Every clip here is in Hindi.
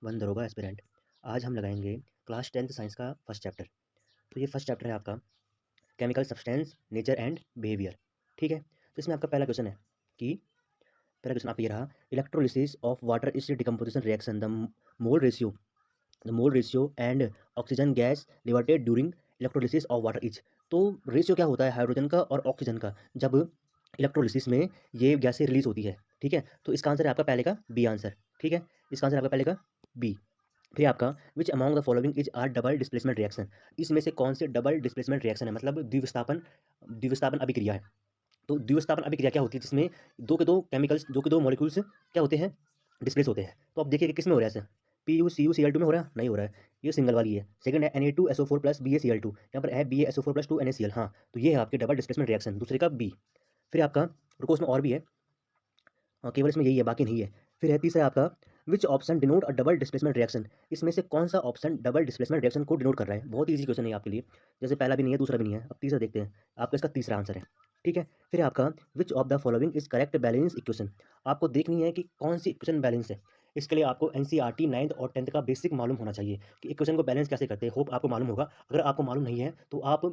वन दरोगा एस्पिरेंट। आज हम लगाएंगे क्लास 10th साइंस का फर्स्ट चैप्टर। तो ये फर्स्ट चैप्टर है आपका chemical substance nature and behaviour. ठीक है, तो इसमें आपका पहला क्वेश्चन है कि पहला क्वेश्चन आपका ये रहा, electrolysis of water is decomposition reaction mole ratio the mole ratio and oxygen gas liberated during electrolysis of water is. तो रेशियो क्या होता है हाइड्रोजन का और ऑक्सीजन का जब इलेक्ट्रोलिसिस में ये गैसें रिलीज होती है। ठीक है, तो इसका आंसर है आपका पहले का बी आंसर। ठीक है, इसका आंसर आपका पहले का बी। फिर आपका which among the following is are double displacement reaction. इसमें से कौन से डबल डिस्प्लेसमेंट रिएक्शन है, मतलब द्विविस्थापन द्विविस्थापन अभिक्रिया है। तो द्विविस्थापन अभिक्रिया क्या होती है, जिसमें दो के दो केमिकल्स, दो के दो मॉलिक्यूल्स क्या होते हैं, डिस्प्लेस होते हैं। तो आप देखिए कि किस में हो रहा है ऐसे, PuCuCl2 में हो रहा है, नहीं हो रहा है, ये सिंगल वाली है। सेकंड है Na2SO4 प्लस BaCl2, यहाँ पर है BaSO4 प्लस 2NaCl। हाँ, तो ये है आपके डबल डिस्प्लेसमेंट रिएक्शन, दूसरे का बी। फिर आपका रुको, उसमें और भी है, हाँ केवल इसमें यही है, बाकी नहीं है। फिर है तीसरा आपका which option denote a double displacement reaction. इसमें से कौन सा ऑप्शन डबल डिस्प्लेसमेंट रिएक्शन को डिनोट कर रहा है। बहुत ईजी क्वेश्चन है आपके लिए, जैसे पहला भी नहीं है दूसरा भी नहीं है। अब तीसरा देखते हैं, आपका इसका तीसरा आंसर है। ठीक है, फिर आपका which of the following is correct balance equation. आपको देखनी है कि कौन सी इक्वेशन बैलेंस है। इसके लिए आपको NCERT 9th और 10th का बेसिक मालूम होना चाहिए कि इक्वेशन को बैलेंस कैसे करते हैं। होप आपको मालूम होगा। अगर आपको मालूम नहीं है तो आप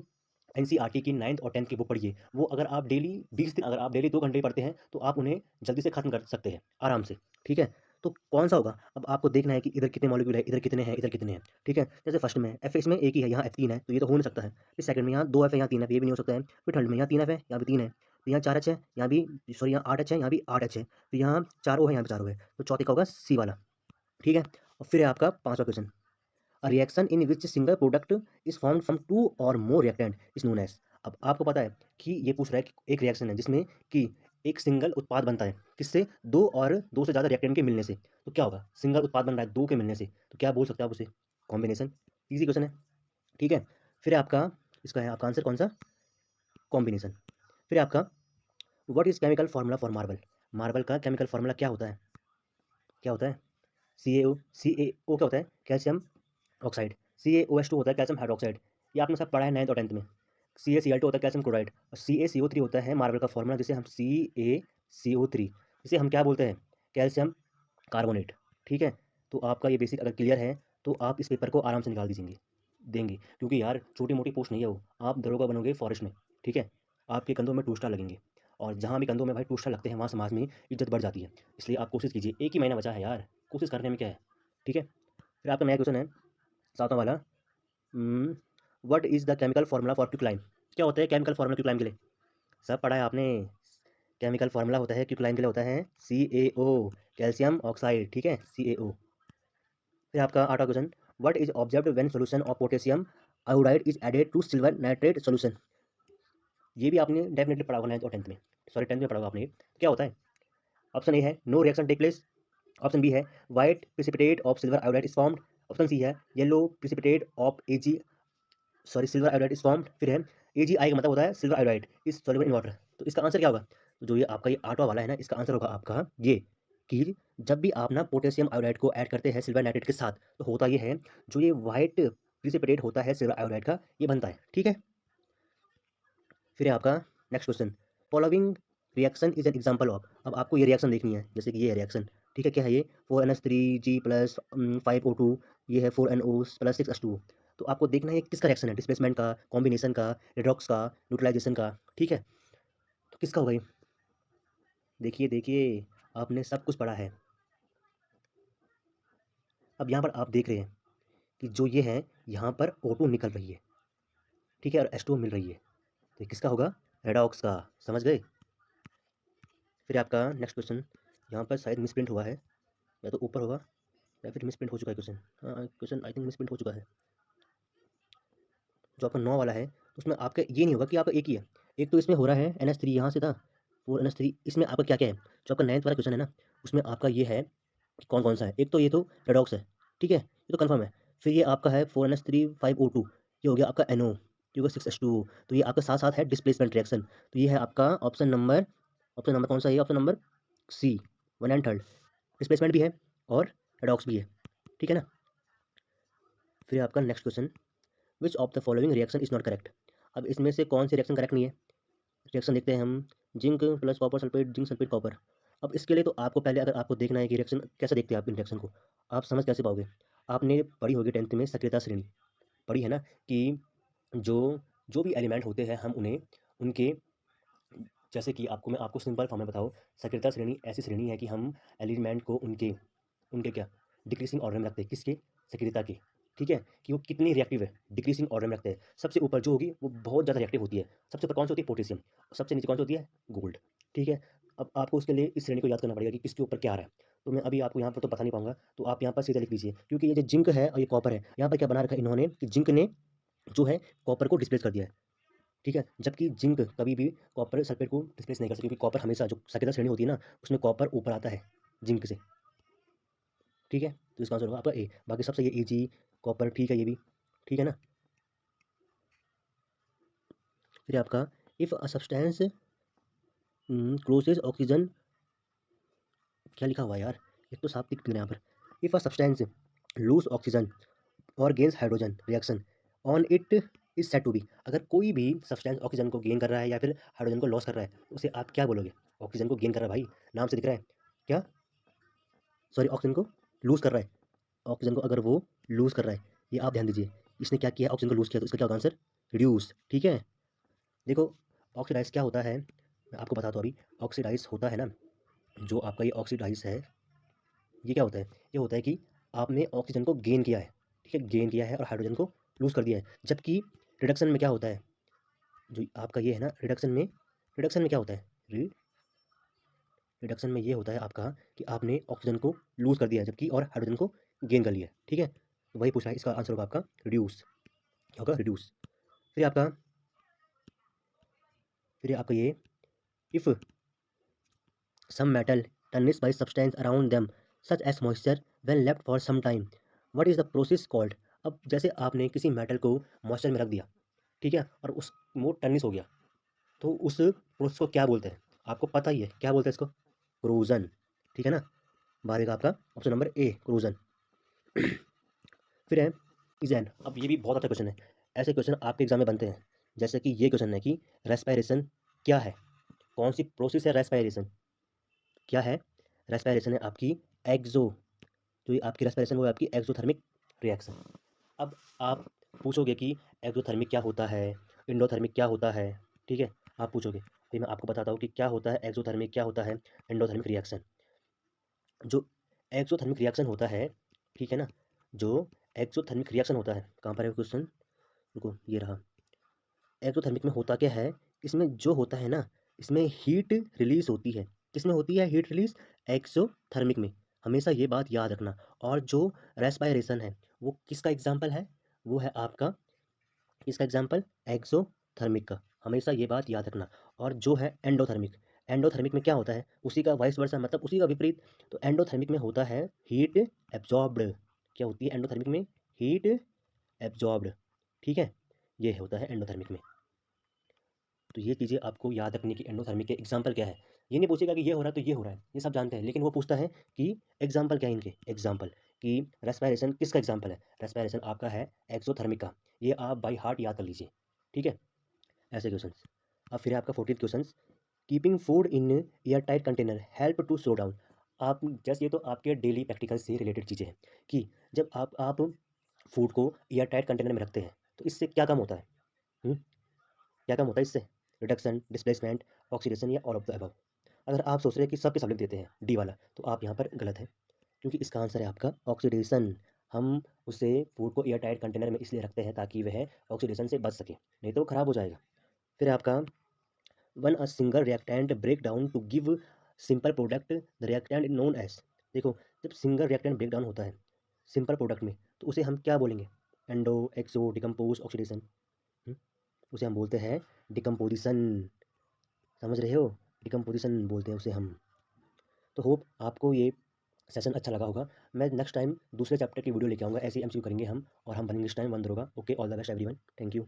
NCERT की 9th और 10th की बुक पढ़िए। वो अगर आप डेली 20 दिन, अगर आप डेली 2 घंटे पढ़ते हैं तो आप उन्हें जल्दी से खत्म कर सकते हैं आराम से। ठीक है, तो कौन सा होगा, अब आपको देखना है कि इधर कितने मॉलिक्यूल है, इधर कितने हैं, इधर कितने हैं। ठीक है, जैसे फर्स्ट में F इसमें एक ही है, यहाँ F3 है, तो ये तो हो नहीं सकता है। फिर सेकंड में यहाँ 2F है, यहाँ 3 F, ये भी नहीं हो सकता है। फिर थर्ड में यहाँ 3F है, यहाँ भी 3 है। फिर यहाँ 4H है, यहाँ भी, सॉरी यहाँ 8H है, यहाँ भी 8H है। फिर यहाँ 4O है, यहाँ भी 4O है, तो चौथे का होगा C वाला। ठीक है, और फिर है आपका पांचवा question, a reaction in which single product is formed from two or more reactant is known as. अब आपको पता है कि ये पूछ रहा है कि एक रिएक्शन है जिसमें कि एक सिंगल उत्पाद बनता है, किससे, दो और दो से ज़्यादा रिएक्टेंट के मिलने से। तो क्या होगा, सिंगल उत्पाद बन रहा है दो के मिलने से, तो क्या बोल सकते हैं आप उसे, कॉम्बिनेशन। इजी क्वेश्चन है। ठीक है, फिर आपका इसका है आपका आंसर कौन सा, कॉम्बिनेशन। फिर आपका what is chemical formula for marble. Marble का केमिकल फार्मूला क्या होता है, क्या होता है, CaO क्या होता है, कैल्शियम ऑक्साइड। CaOH2 होता है कैल्शियम हाइड्रोक्साइड, ये आपने सब पढ़ा है 9th और 10th में। CaCl2 होता है कैल्शियम क्लोराइड, और CaCO3 होता है मार्बल का फॉर्मूला, जिसे हम CaCO3, जिसे हम क्या बोलते हैं, कैल्शियम कार्बोनेट। ठीक है, तो आपका ये बेसिक अगर क्लियर है तो आप इस पेपर को आराम से निकाल दीजिए देंगे, क्योंकि यार छोटी मोटी पोस्ट नहीं है वो, आप दरोगा बनोगे फॉरेस्ट में। ठीक है, आपके कंधों में टू स्टार लगेंगे, और जहाँ भी कंधों में भाई टू स्टार लगते हैं वहाँ समाज में इज्जत बढ़ जाती है। इसलिए आप कोशिश कीजिए, एक ही महीना बचा है यार, कोशिश करने में क्या है। ठीक है, फिर आपका नया क्वेश्चन है सातवां वाला, what is the chemical formula for quicklime. क्या होता है केमिकल फार्मूला क्विकलाइम के लिए, सब पढ़ा है आपने। केमिकल फार्मूला होता है क्विकलाइम के लिए होता है CaO, कैल्शियम ऑक्साइड। ठीक है, CaO। फिर आपका आठवां question, what is observed when solution of potassium iodide is added to silver nitrate solution. ये भी आपने डेफिनेटली पढ़ा होगा 9th और 10th में, सॉरी 10th में पढ़ा होगा आपने। क्या होता है, ऑप्शन ए है no reaction take place, option B है white precipitate of silver iodide is formed, option C है yellow precipitate of AG, sorry silver iodide is formed. फिर है AgI का मतलब होता है silver iodide is soluble in water. तो इसका आंसर क्या होगा, तो जो ये आपका ये आठवां वाला है ना, इसका आंसर होगा आपका ये, कि जब भी आप ना पोटेशियम आयोडाइड को ऐड करते हैं सिल्वर नाइट्रेट के साथ, तो होता ये है, जो ये व्हाइट प्रिसिपिटेट होता है सिल्वर आयोडाइड का, ये बनता है। ठीक है, फिर है आपका next question, following reaction is an example of. अब आपको ये रिएक्शन देखनी है, जैसे कि ये रिएक्शन। ठीक है, क्या है ये, 4NH3G प्लस 5O2, ये है 4NO प्लस 6H2O। तो आपको देखना है ये किसका रिएक्शन है, डिस्प्लेसमेंट का, कॉम्बिनेशन का, रिडॉक्स का, न्यूट्रलाइजेशन का। ठीक है, तो किसका होगा ये, देखिए देखिए, आपने सब कुछ पढ़ा है। अब यहाँ पर आप देख रहे हैं कि जो ये है, यहाँ पर O2 निकल रही है, ठीक है, और H2O मिल रही है, तो ये किसका होगा, रेडॉक्स का। समझ गए। फिर आपका नेक्स्ट क्वेश्चन, यहाँ पर शायद मिसप्रिंट हुआ है, या तो ऊपर होगा या फिर मिसप्रिंट हो चुका है क्वेश्चन। हाँ, क्वेश्चन आई थिंक मिसप्रिंट हो चुका है। जो आपका 9 वाला है, तो उसमें आपका ये नहीं होगा कि आपका एक ही है, एक तो इसमें हो रहा है NH3, यहाँ से था 4NH3, इसमें आपका क्या क्या है। जो आपका 9th वाला क्वेश्चन है ना, उसमें आपका ये है कि कौन कौन सा है, एक तो ये तो रेडॉक्स है, ठीक है, ये तो कन्फर्म है। फिर ये आपका है 4NH3 5O2, ये हो गया आपका NO, ये हो गया 6H2O। तो ये आपका साथ साथ है डिस्प्लेसमेंट रिएक्शन, तो ये है आपका ऑप्शन नंबर कौन सा है, option number C, one and third. Displacement भी है और रेडॉक्स भी है। ठीक है ना। फिर आपका next question, which of the following reaction is not correct. अब इसमें से कौन सी रिएक्शन करेक्ट नहीं है। रिएक्शन देखते हैं हम, zinc plus copper sulphate, zinc sulphate copper. अब इसके लिए तो आपको पहले अगर आपको देखना है कि रिएक्शन कैसे देखते हैं आप इन रिएक्शन को, आप समझ कैसे पाओगे? आपने पढ़ी होगी 10th में सक्रियता श्रेणी, पढ़ी है ना कि जो जो भी एलिमेंट होते हैं हम उन्हें उनके जैसे कि आपको मैं आपको सिंपल फॉर्म में बताऊँ, सक्रियता श्रेणी ऐसी श्रेणी है कि हम एलिमेंट को उनके उनके क्या डिक्रीजिंग ऑर्डर में रखते हैं। किसके? सक्रियता के। ठीक है? कि वो कितनी रिएक्टिव है, डिक्रीजिंग ऑर्डर में रखते हैं। सबसे ऊपर जो होगी वो बहुत ज़्यादा रिएक्टिव होती है। सबसे ऊपर कौन सी होती है? पोटेशियम। सबसे नीचे कौन सी होती है? गोल्ड। ठीक है? अब आपको उसके लिए इस श्रेणी को याद करना पड़ेगा कि किसके ऊपर क्या आ रहा है। तो मैं अभी आपको यहाँ पर तो बता नहीं पाऊँगा, तो आप यहाँ पर सीधा लिख लीजिए, क्योंकि ये जो जिंक है और ये कॉपर है, यहाँ पर क्या बना रखा है इन्होंने कि जिंक ने जो है कॉपर को डिस्प्लेस कर दिया है। ठीक है? जबकि जिंक कभी भी कॉपर सल्फेट को डिस्प्लेस नहीं कर सकती, क्योंकि कॉपर हमेशा जो सक्रियता श्रेणी होती है ना, उसमें कॉपर ऊपर आता है जिंक से। ठीक है? तो इसका आंसर होगा आपका ए। बाकी सब सही है, Ag, कॉपर ठीक है ये भी, ठीक है ना? फिर आपका if a substance closes oxygen, क्या लिखा हुआ है यार? एक तो साफ दिख नहीं रहा है यहाँ पर। If a substance lose oxygen और gains hydrogen reaction on it is said to be, अगर कोई भी सब्सटेंस ऑक्सीजन को गेन कर रहा है या फिर हाइड्रोजन को लॉस कर रहा है, तो उसे आप क्या बोलोगे? ऑक्सीजन को गेन कर रहा है भाई, नाम से दिख रहा है। क्या? सॉरी, ऑक्सीजन को लूज कर रहा है। ऑक्सीजन को अगर वो लूज कर रहा है, ये आप ध्यान दीजिए, इसने क्या किया? ऑक्सीजन को लूज किया, तो इसका क्या होगा आंसर? रिड्यूस। ठीक है? देखो, ऑक्सीडाइज क्या होता है, मैं आपको बताता हूँ अभी। ऑक्सीडाइज होता है ना, जो आपका ये ऑक्सीडाइज है, ये क्या होता है? ये होता है कि आपने ऑक्सीजन को गेन किया है, ठीक है? गेन किया है और हाइड्रोजन को लूज कर दिया है। जबकि रिडक्शन में क्या होता है? जो आपका ये है ना, रिडक्शन में क्या होता है? रिडक्शन में ये होता है आपका कि आपने ऑक्सीजन को लूज कर दिया है, जबकि और हाइड्रोजन को गेन कर लिया है। ठीक है? तो वही पूछा है, इसका आंसर होगा आपका रिड्यूस। क्या होगा? रिड्यूस। फिर आपका फिर आपका ये if some metal tarnished by substance around them such as moisture when left for some time, what is the process called? अब जैसे आपने किसी मेटल को मॉइस्चर में रख दिया, ठीक है, और उस वो टर्निश हो गया, तो उस प्रोसेस को क्या बोलते हैं? आपको पता ही है क्या बोलते हैं इसको? क्रोजन। ठीक है ना? बारेगा आपका ऑप्शन नंबर ए, क्रोजन। फिर है इजैन। अब ये भी बहुत अच्छा क्वेश्चन है, ऐसे क्वेश्चन आपके एग्जाम में बनते हैं। जैसे कि ये क्वेश्चन है कि रेस्पायरेशन क्या है? कौन सी प्रोसेस है रेस्पायरेशन? क्या है? रेस्पायरेशन है आपकी एक्सो, जो ये आपकी रेस्पिरेशन वो है आपकी एक्सोथर्मिक रिएक्शन। अब आप पूछोगे कि एक्सोथर्मिक क्या होता है, एंडोथर्मिक क्या होता है, ठीक है? आप पूछोगे, फिर मैं आपको बताता हूँ कि क्या होता है एक्सोथर्मिक, क्या होता है एंडोथर्मिक रिएक्शन। जो एक्सोथर्मिक रिएक्शन होता है, ठीक है ना, जो एक्सोथर्मिक रिएक्शन होता है, कहाँ पर है क्वेश्चन? रुको, ये रहा। एक्सोथर्मिक में होता क्या है? इसमें जो होता है ना, इसमें हीट रिलीज होती है। किसमें होती है हीट रिलीज? एक्सोथर्मिक में। हमेशा ये बात याद रखना। और जो रेस्पायरेशन है, वो किसका एग्जाम्पल है? वो है आपका, इसका एग्जाम्पल एक्सोथर्मिक का। हमेशा ये बात याद रखना। और जो है एंडोथर्मिक, एंडोथर्मिक में क्या होता है? उसी का वाइस वर्सा, मतलब उसी का विपरीत। तो एंडोथर्मिक में होता है हीट एब्जॉर्ब्ड। क्या होती है एंडोथर्मिक में? Heat absorbed. ठीक है? ये होता है एंडोथर्मिक में। तो ये चीज़ें आपको याद रखनी कि एंडोथर्मिक के एग्जाम्पल क्या है। ये नहीं पूछेगा कि ये हो रहा है तो ये हो रहा है, ये सब जानते हैं, लेकिन वो पूछता है कि एग्जाम्पल क्या है इनके, एग्जाम्पल कि रेस्पायरेशन किसका एग्जाम्पल है? रेस्पायरेशन आपका है एक्सोथर्मिक का। ये आप बाई हार्ट याद कर लीजिए। ठीक है? ऐसे क्वेश्चन। अब फिर है आपका 14th question, keeping food in air tight container help to slow down. आप जैसे, ये तो आपके डेली प्रैक्टिकल से रिलेटेड चीज़ें हैं कि जब आप फूड को एयर टाइट कंटेनर में रखते हैं, तो इससे क्या कम होता है? हुँ? क्या काम होता है इससे? रिडक्शन, डिस्प्लेसमेंट, ऑक्सीडेशन या ऑल ऑफ द अबव। अगर आप सोच रहे हैं कि सबके सब लिख देते हैं डी वाला, तो आप यहाँ पर गलत है, क्योंकि इसका आंसर है आपका ऑक्सीडेशन। हम उसे फूड को एयर टाइट कंटेनर में इसलिए रखते हैं ताकि वह ऑक्सीडेशन से बच सके, नहीं तो वो खराब हो जाएगा। फिर आपका one a single reactant break down to give simple product the reactant known as. देखो, जब सिंगल रिएक्टेंट ब्रेक डाउन होता है सिंपल प्रोडक्ट में, तो उसे हम क्या बोलेंगे? एंडो, एक्सो, डिकम्पोज, ऑक्सीडेशन। उसे हम बोलते हैं डिकम्पोजिशन। समझ रहे हो? डिकम्पोजिशन बोलते हैं उसे हम। तो होप आपको ये सेशन अच्छा लगा होगा। मैं नेक्स्ट टाइम दूसरे चैप्टर की वीडियो लेके आऊँगा, ऐसे ही एमसीक्यू करेंगे हम, और हम बनेंगे इस टाइम 1 दरोगा। Okay, all the best everyone, thank you.